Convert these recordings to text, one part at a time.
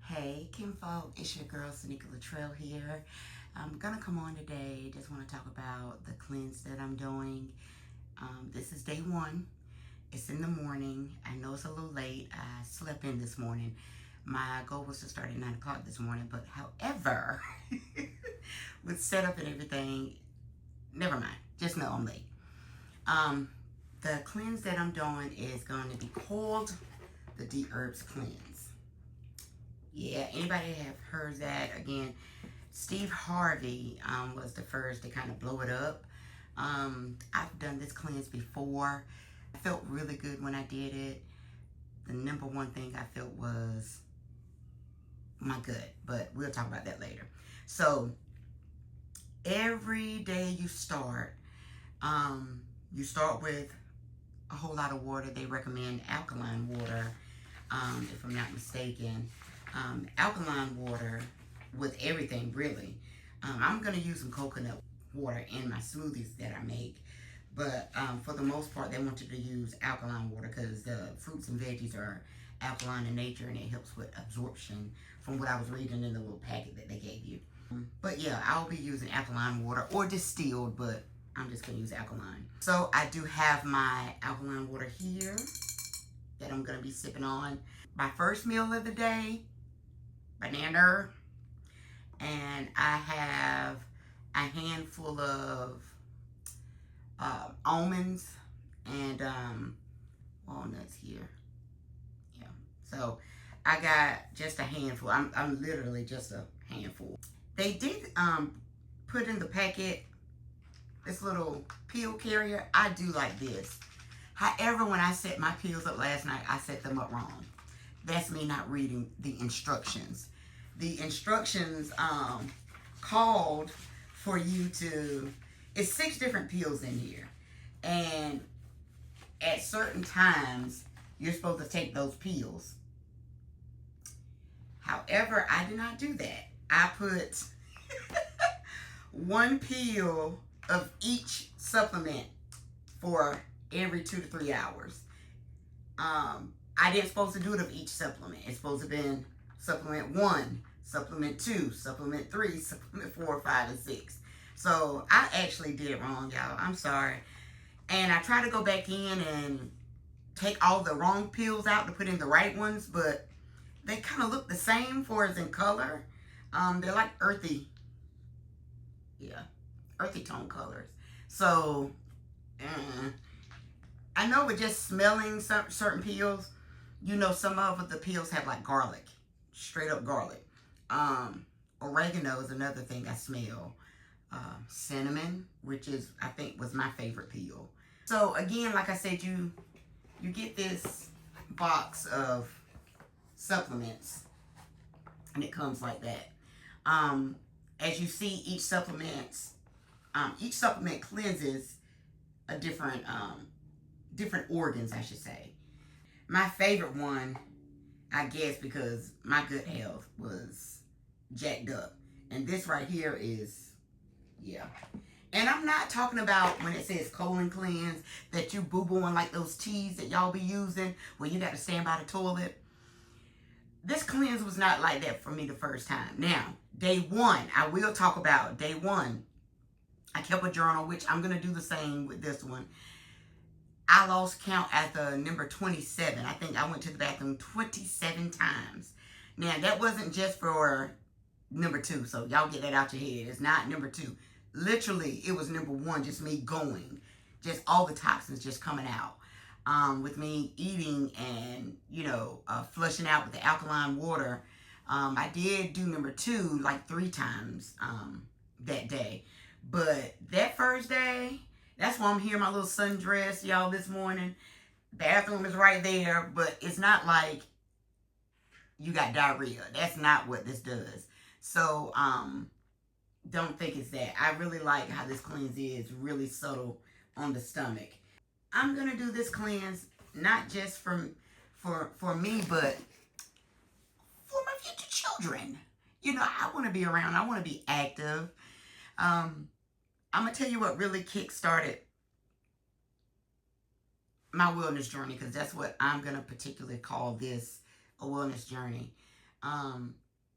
Hey, Kinfolk, it's your girl, Sanika Latrell here. I'm gonna come on today, just wanna talk about the cleanse that I'm doing. This is day one. It's in the morning. I know it's a little late. I slept in this morning. My goal was to start at 9 o'clock this morning, but however, with setup and everything, never mind. Just know I'm late. The cleanse that I'm doing is going to be called the Deep Herbs Cleanse. Yeah, anybody have heard that? Again, Steve Harvey was the first to kind of blow it up. I've done this cleanse before. I felt really good when I did it. The number one thing I felt was my gut, but we'll talk about that later. So every day you start with a whole lot of water. They recommend alkaline water, if I'm not mistaken. Alkaline water with everything, really. I'm going to use some coconut water in my smoothies that I make. But for the most part, they want you to use alkaline water because the fruits and veggies are alkaline in nature and it helps with absorption from what I was reading in the little packet that they gave you. But yeah, I'll be using alkaline water or distilled, but I'm just going to use alkaline. So I do have my alkaline water here that I'm going to be sipping on. My first meal of the day, banana, and I have a handful of almonds and walnuts here. Yeah, so I got just a handful. I'm literally just a handful. They did put in the packet this little pill carrier. I do like this. However, when I set my pills up last night, I set them up wrong. That's me not reading the instructions. The instructions called for you to, it's 6 different pills in here. And at certain times, you're supposed to take those pills. However, I did not do that. I put 1 pill of each supplement for every 2 to 3 hours. I didn't supposed to do it of each supplement. It's supposed to have been supplement 1, supplement 2, supplement 3, supplement 4, 5, and 6. So I actually did it wrong, y'all. I'm sorry. And I tried to go back in and take all the wrong pills out to put in the right ones, but they kind of look the same for as in color. They're like earthy. Yeah, earthy tone colors. So I know with just smelling certain pills, you know some of the pills have like garlic, straight up garlic. Oregano is another thing I smell. Cinnamon, which is, I think, was my favorite pill. So again, like I said, you get this box of supplements, and it comes like that. As you see, each supplement cleanses a different organs, I should say. My favorite one, I guess, because my gut health was jacked up, and this right here is, yeah. And I'm not talking about when it says colon cleanse that you boo-booing like those teas that y'all be using where you got to stand by the toilet. This cleanse was not like that for me the first time. Now, day one, I will talk about day one. I kept a journal, which I'm going to do the same with this one. I lost count at the number 27. I think I went to the bathroom 27 times. Now, that wasn't just for number 2, so y'all get that out your head. It's not number 2. Literally, it was number 1, just me going. Just all the toxins just coming out. With me eating and, flushing out with the alkaline water. I did do number 2 like 3 times that day. But that first day, that's why I'm here in my little sundress, y'all, this morning. Bathroom is right there, but it's not like you got diarrhea. That's not what this does. So, don't think it's that. I really like how this cleanse is really subtle on the stomach. I'm going to do this cleanse not just for me, but for my future children. I want to be around. I want to be active. I'm going to tell you what really kick-started my wellness journey, because that's what I'm going to particularly call this, a wellness journey.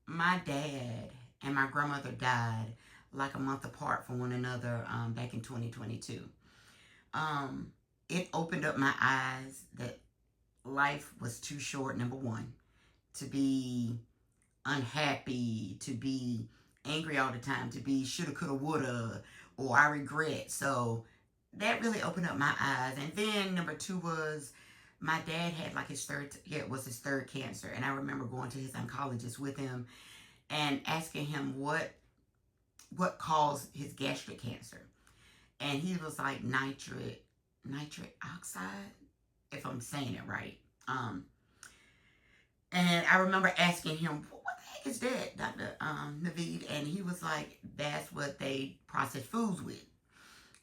My dad and my grandmother died like a month apart from one another back in 2022. Um, it opened up my eyes that life was too short, number one, to be unhappy, to be angry all the time, to be shoulda, coulda, woulda, or I regret. So that really opened up my eyes. And then number two was my dad had like it was his third cancer. And I remember going to his oncologist with him and asking him what caused his gastric cancer. And he was like nitric oxide, if I'm saying it right. And I remember asking him, what the heck is that, Dr. Naveed? And he was like, that's what they process foods with.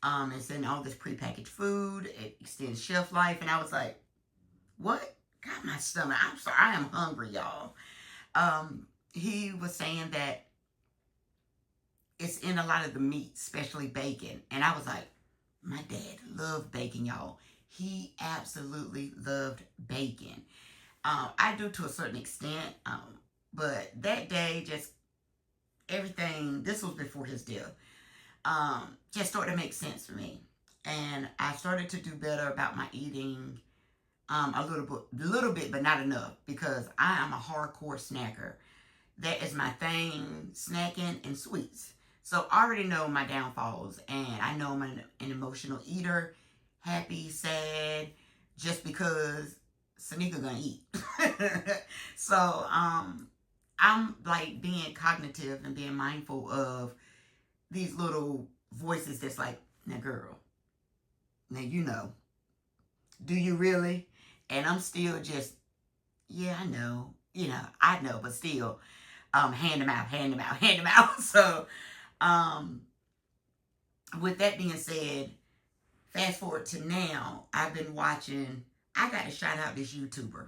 It's in all this prepackaged food. It extends shelf life. And I was like, what? Got my stomach. I'm sorry. I am hungry, y'all. He was saying that it's in a lot of the meat, especially bacon. And I was like, my dad loved bacon, y'all. He absolutely loved bacon. I do to a certain extent, but that day, just everything, this was before his death, just started to make sense for me. And I started to do better about my eating a little bit, but not enough, because I am a hardcore snacker. That is my thing, snacking and sweets. So I already know my downfalls, and I know I'm an emotional eater, happy, sad, just because Sanika gonna eat. So I'm like being cognitive and being mindful of these little voices that's like, now girl, now you know, do you really? And I'm still just, yeah, I know, I know, but still, hand them out. So with that being said, fast forward to now, I've been watching, I got to shout out this YouTuber.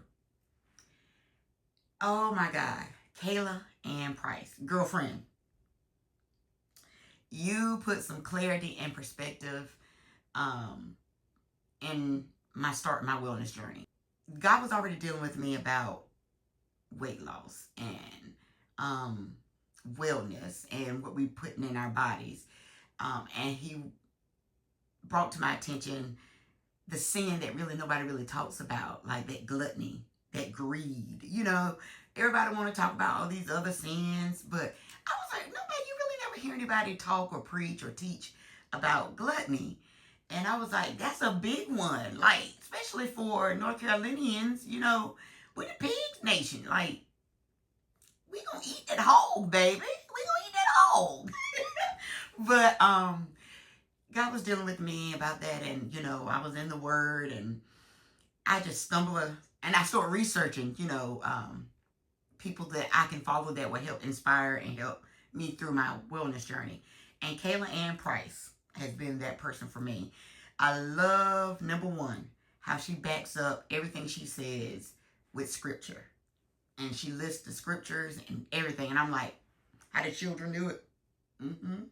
Oh my God. Kayla Ann Price. Girlfriend. You put some clarity and perspective in my wellness journey. God was already dealing with me about weight loss and wellness and what we putting in our bodies. And he brought to my attention the sin that really nobody really talks about, like that gluttony, that greed. Everybody want to talk about all these other sins, but I was like, nobody, you really never hear anybody talk or preach or teach about gluttony. And I was like, that's a big one, like, especially for North Carolinians, we're the pig nation. Like, we gonna eat that hog, baby. We gonna eat that hog. But God was dealing with me about that, and I was in the Word, and I just stumbled, and I started researching, people that I can follow that will help inspire and help me through my wellness journey. And Kayla Ann Price has been that person for me. I love, number one, how she backs up everything she says with scripture. And she lists the scriptures and everything. And I'm like, how do children do it? Mm-hmm.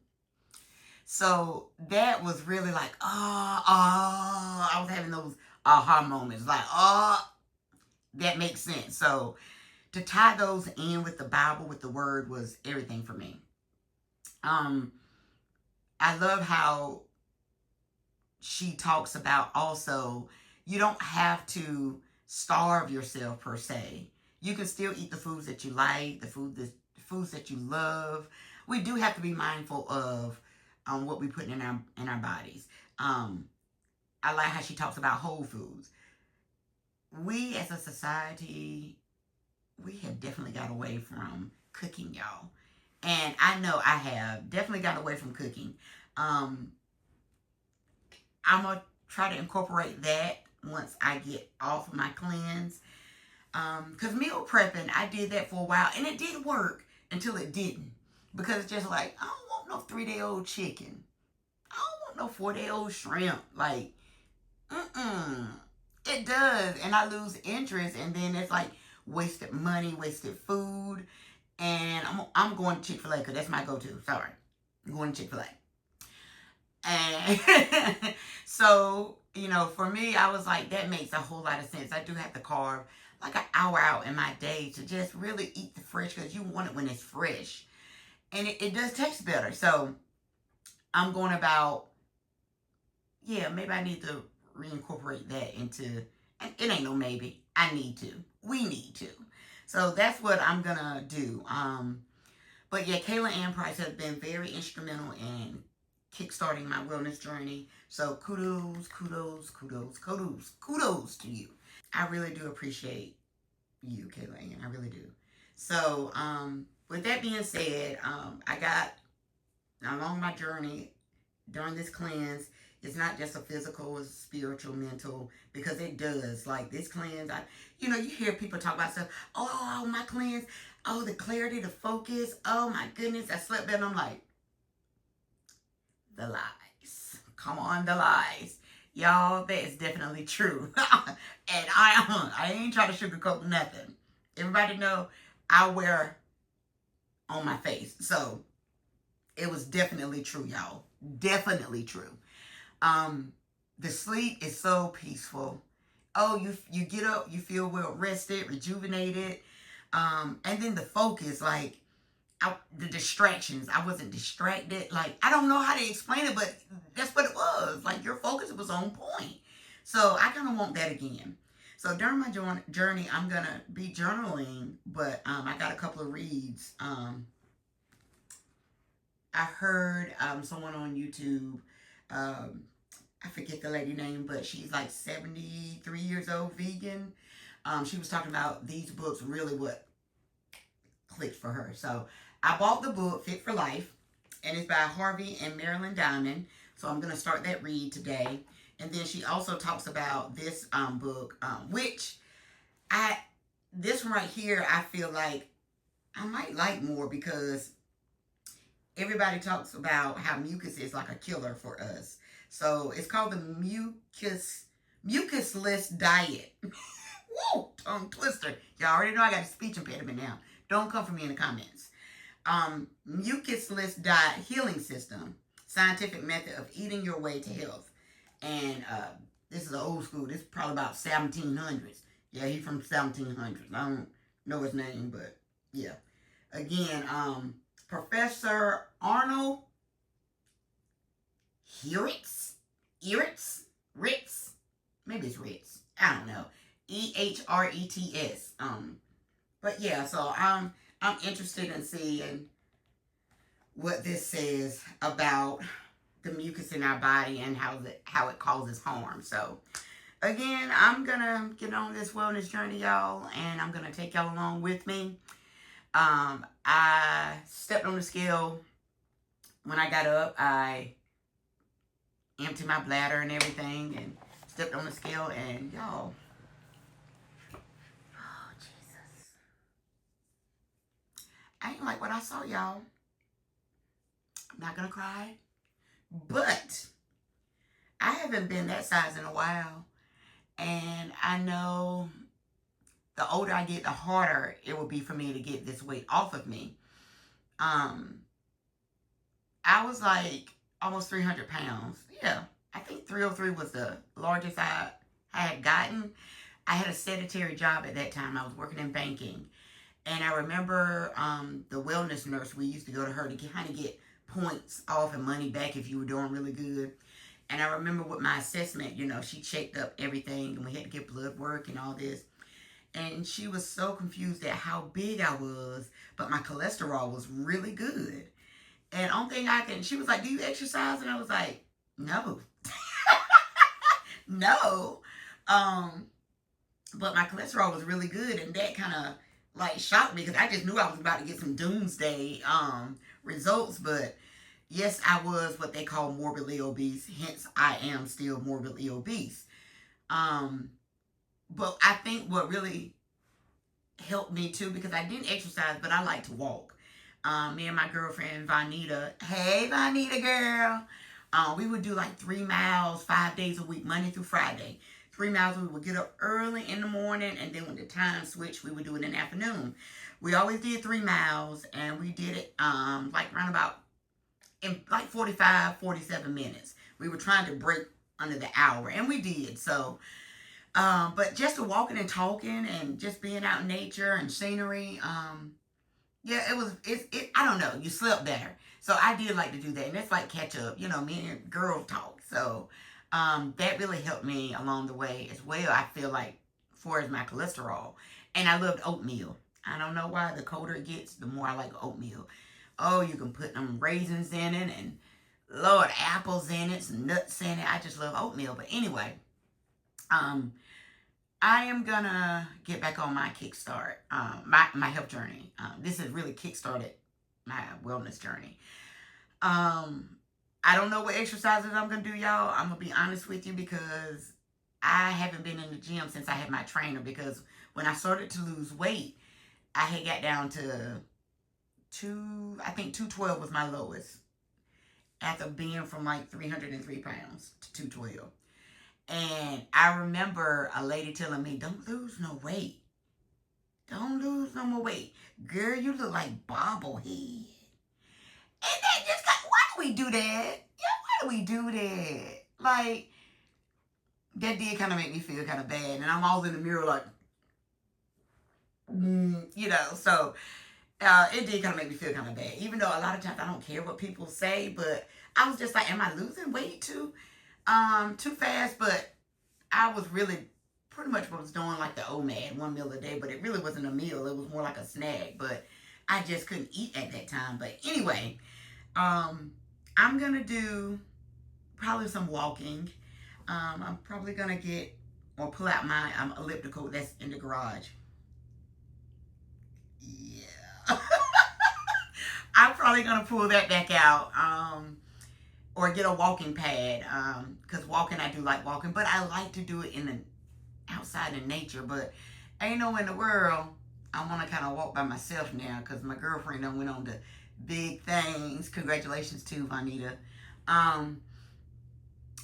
So that was really like, I was having those aha moments. Like, that makes sense. So to tie those in with the Bible, with the Word, was everything for me. I love how she talks about also, you don't have to starve yourself per se. You can still eat the foods that you like, the foods that you love. We do have to be mindful of what we put in our bodies. I like how she talks about whole foods. We as a society, we have definitely got away from cooking, y'all. And I know I have definitely got away from cooking. I'm going to try to incorporate that once I get off of my cleanse. Because meal prepping, I did that for a while, and it did work until it didn't. Because it's just like, I don't want no 3-day-old chicken. I don't want no 4-day-old shrimp. Like, it does. And I lose interest, and then it's like wasted money, wasted food. And I'm going to Chick-fil-A because that's my go-to. Sorry. I'm going to Chick-fil-A. And so, for me, I was like, that makes a whole lot of sense. I do have to carve like an hour out in my day to just really eat the fresh, because you want it when it's fresh. And it does taste better. So I'm going about, yeah, maybe I need to reincorporate that into, and it ain't no maybe. I need to. We need to. So that's what I'm going to do. But yeah, Kayla Ann Price has been very instrumental in kickstarting my wellness journey. So kudos, kudos, kudos, kudos, kudos to you. I really do appreciate you, Kayla Ann. I really do. So, with that being said, I got along my journey during this cleanse. It's not just a physical, it's spiritual, mental, because it does. Like this cleanse, you hear people talk about stuff. Oh, my cleanse. Oh, the clarity, the focus. Oh my goodness, I slept better. I'm like, the lies. Come on, the lies. Y'all, that is definitely true. And I ain't trying to sugarcoat nothing. Everybody know I wear on my face. So it was definitely true, y'all. Definitely true. The sleep is so peaceful. Oh, you get up, you feel well rested, rejuvenated. And then the focus, like the distractions. I wasn't distracted. Like, I don't know how to explain it, but that's what it was. Like, your focus was on point. So I kind of want that again. So during my journey, I'm going to be journaling, but I got a couple of reads. I heard someone on YouTube, I forget the lady name, but she's like 73 years old, vegan. She was talking about these books, really what clicked for her. So I bought the book, Fit for Life, and it's by Harvey and Marilyn Diamond. So I'm going to start that read today. And then she also talks about this book, which this one right here, I feel like I might like more, because everybody talks about how mucus is like a killer for us. So it's called the Mucusless Diet. Whoa, tongue twister. Y'all already know I got a speech impediment now. Don't come for me in the comments. Mucusless Diet Healing System. Scientific method of eating your way to health. And this is an old school. This is probably about 1700s. Yeah, he's from 1700s. I don't know his name, but yeah. Again, Professor Arnold Ritz, maybe it's Ritz. I don't know. EHRETS. But yeah, so I'm interested in seeing what this says about the mucus in our body and how it causes harm. So again, I'm gonna get on this wellness journey, y'all, and I'm gonna take y'all along with me. I stepped on the scale when I got up. I emptied my bladder and everything, and stepped on the scale, and y'all, oh Jesus, I ain't like what I saw, y'all. I'm not gonna cry, but I haven't been that size in a while, and I know the older I get, the harder it will be for me to get this weight off of me. I was like almost 300 pounds. Yeah, I think 303 was the largest I had gotten. I had a sedentary job at that time. I was working in banking. And I remember the wellness nurse, we used to go to her to kind of get points off and money back if you were doing really good. And I remember with my assessment, she checked up everything, and we had to get blood work and all this. And she was so confused at how big I was, but my cholesterol was really good. And only thing she was like, do you exercise? And I was like, no. No. But my cholesterol was really good, and that kind of like shocked me, because I just knew I was about to get some doomsday results. But yes, I was what they call morbidly obese. Hence, I am still morbidly obese. But I think what really helped me too, because I didn't exercise, but I like to walk. Me and my girlfriend, Vanita. Hey, Vanita girl. We would do like 3 miles 5 days a week, Monday through Friday. 3 miles, we would get up early in the morning, and then when the time switched, we would do it in the afternoon. We always did 3 miles, and we did it like around about in like 45, 47 minutes. We were trying to break under the hour, and we did. So But just the walking and talking and just being out in nature and scenery, yeah, I don't know, you slept better. So I did like to do that. And it's like catch up, me and girls talk. So that really helped me along the way as well. I feel like for as my cholesterol. And I loved oatmeal. I don't know why. The colder it gets, the more I like oatmeal. Oh, you can put them raisins in it and Lord, apples in it, some nuts in it. I just love oatmeal. But anyway, I am gonna get back on my kickstart, my health journey. This has really kickstarted my wellness journey. I don't know what exercises I'm gonna do, y'all. I'm gonna be honest with you because I haven't been in the gym since I had my trainer. Because when I started to lose weight, I had got down to I think 212 was my lowest after being from like 303 pounds to 212. And I remember a lady telling me, don't lose no weight. Don't lose no more weight. Girl, you look like bobblehead. And that just got, why do we do that? Yeah, why do we do that? Like, that did kind of make me feel kind of bad. And I'm all in the mirror like, so it did kind of make me feel kind of bad. Even though a lot of times I don't care what people say, but I was just like, am I losing weight too fast? But I was really pretty much was doing like the OMAD, 1 meal a day, but it really wasn't a meal. It was more like a snack, but I just couldn't eat at that time. But anyway, I'm going to do probably some walking. I'm probably going to get or pull out my elliptical that's in the garage. Yeah. I'm probably going to pull that back out. Or get a walking pad, because walking, I do like walking, but I like to do it in the outside in nature. But ain't no in the world I want to kind of walk by myself now, because my girlfriend done went on to big things. Congratulations to Vanita.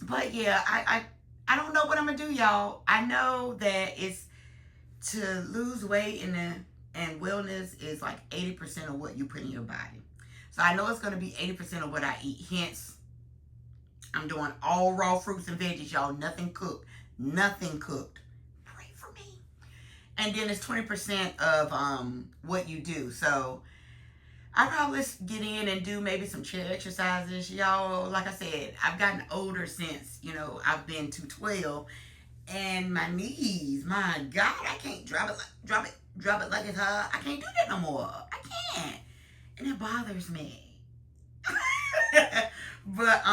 But yeah, I don't know what I'm gonna do, y'all. I know that it's to lose weight and wellness is like 80% of what you put in your body. So I know it's gonna be 80% of what I eat. Hence, I'm doing all raw fruits and veggies, y'all. Nothing cooked. Nothing cooked. Pray for me. And then it's 20% of what you do. So I probably get in and do maybe some chair exercises, y'all. Like I said, I've gotten older since, I've been 212. And my knees, my God, I can't drop it like it's hot. I can't do that no more. I can't. And it bothers me. But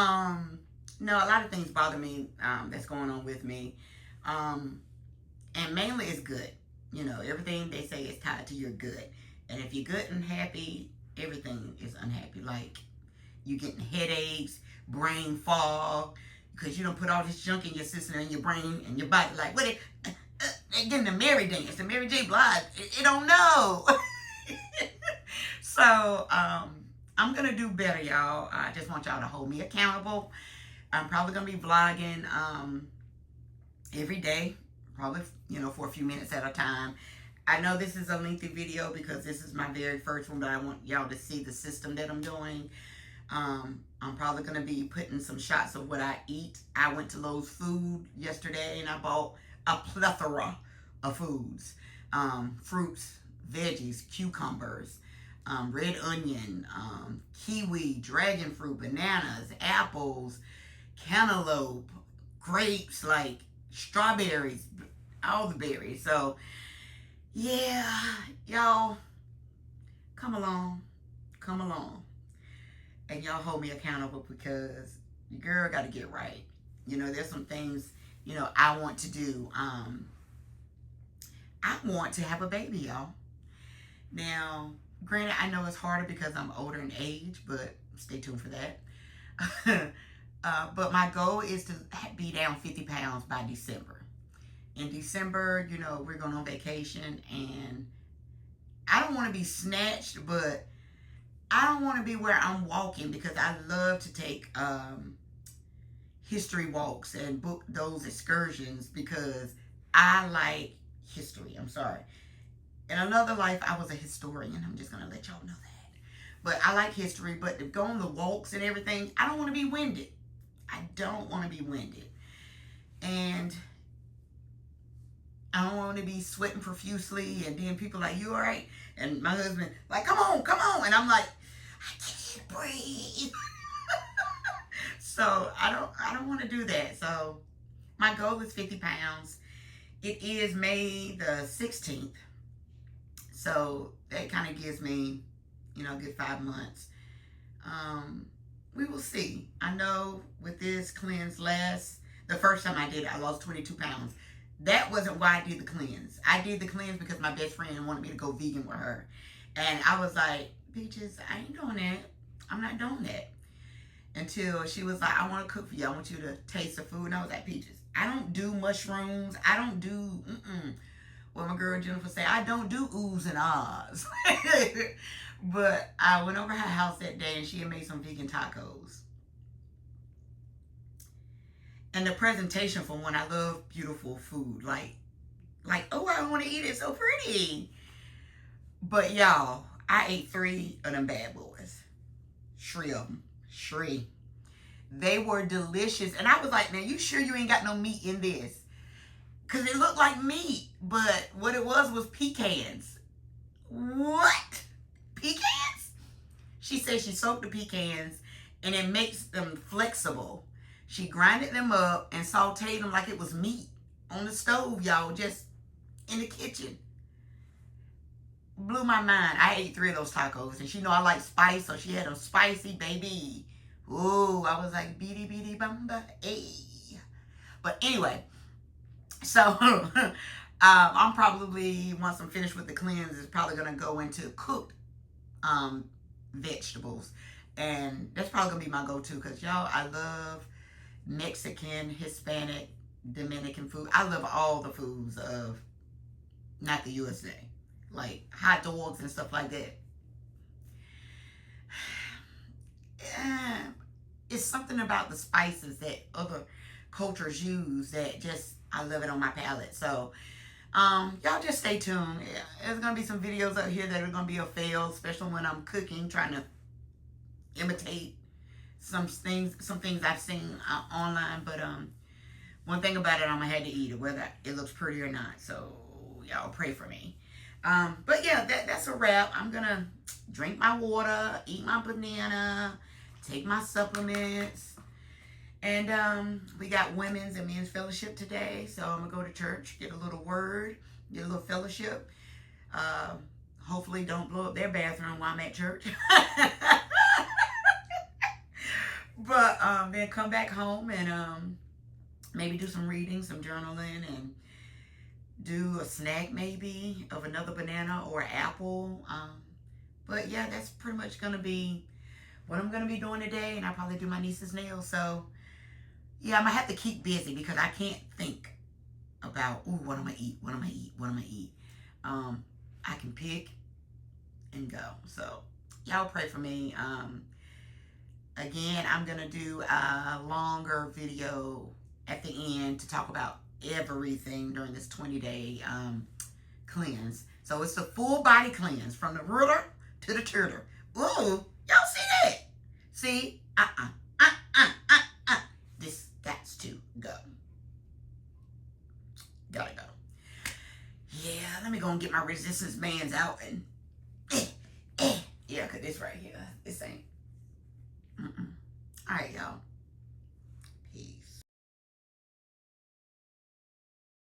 no, a lot of things bother me that's going on with me. And mainly it's good. Everything they say is tied to your good. And if you're good and happy, everything is unhappy. Like, you getting headaches, brain fog, because you don't put all this junk in your system and your brain and your body. Like, what they getting the Mary dance, the Mary J. Blige. It don't know. So, I'm going to do better, y'all. I just want y'all to hold me accountable. I'm probably going to be vlogging every day, probably, for a few minutes at a time. I know this is a lengthy video because this is my very first one, but I want y'all to see the system that I'm doing. I'm probably going to be putting some shots of what I eat. I went to Lowe's Food yesterday and I bought a plethora of foods. Fruits, veggies, cucumbers, red onion, kiwi, dragon fruit, bananas, apples, cantaloupe, grapes, like strawberries, all the berries. So, yeah, y'all, come along. And y'all hold me accountable because your girl got to get right. There's some things, I want to do. I want to have a baby, y'all. Now, granted, I know it's harder because I'm older in age, but stay tuned for that. But my goal is to be down 50 pounds by December. In December, we're going on vacation, and I don't want to be snatched, but I don't want to be where I'm walking because I love to take history walks and book those excursions because I like history. I'm sorry. In another life, I was a historian. I'm just going to let y'all know that. But I like history, but to go on the walks and everything, I don't want to be winded. I don't want to be winded. And I don't want to be sweating profusely, and then people like, you all right? And my husband like, come on, come on, and I'm like, I can't breathe. So I don't want to do that. So my goal is 50 pounds. It is May the 16th. So that kind of gives me, you know, a good 5 months. We will see. I know with this cleanse the first time I did it, I lost 22 pounds. That wasn't why I did the cleanse. I did the cleanse because my best friend wanted me to go vegan with her. And I was like, Peaches, I ain't doing that. I'm not doing that. Until she was like, I want to cook for you. I want you to taste the food. And I was like, Peaches, I don't do mushrooms. I don't do, Well, my girl Jennifer said, I don't do oohs and ahs. But I went over her house that day and she had made some vegan tacos. And the presentation for one, I love beautiful food. Like, oh, I want to eat it, so pretty. But y'all, I ate 3 of them bad boys. 3 of them. 3. They were delicious. And I was like, man, you sure you ain't got no meat in this? Because it looked like meat. But what it was pecans. What? Pecans? She said she soaked the pecans and it makes them flexible. She grinded them up and sauteed them like it was meat on the stove, y'all, just in the kitchen. Blew my mind. I ate 3 of those tacos, and she know I like spice, so she had them spicy, baby. Ooh, I was like, beady, beady, bumba, hey. But anyway, so I'm probably, once I'm finished with the cleanse, is probably going to go into cooked vegetables. And that's probably going to be my go-to because, y'all, I love Mexican, Hispanic, Dominican food. I love all the foods of not the USA. Like hot dogs and stuff like that. It's something about the spices that other cultures use that just, I love it on my palate. So, y'all just stay tuned. There's going to be some videos out here that are going to be a fail, especially when I'm cooking, trying to imitate some things I've seen online. But one thing about it, I'm going to have to eat it, whether it looks pretty or not. So, y'all pray for me. But yeah, that's a wrap. I'm going to drink my water, eat my banana, take my supplements. And we got women's and men's fellowship today. So I'm going to go to church, get a little word, get a little fellowship. Hopefully don't blow up their bathroom while I'm at church. But then come back home and maybe do some reading, some journaling, and do a snack maybe of another banana or apple. But yeah, that's pretty much going to be what I'm going to be doing today. And I'll probably do my niece's nails. So yeah, I'm going to have to keep busy because I can't think about, ooh, what I'm going to eat, what I'm going to eat, what I'm going to eat. I can pick and go. So y'all pray for me. Again, I'm going to do a longer video at the end to talk about everything during this 20-day cleanse. So it's the full body cleanse from the ruler to the turtle. Ooh, y'all see that? See? This gots to go. Gotta go. Yeah, let me go and get my resistance bands out and yeah, cause this right here, this ain't. All right, y'all.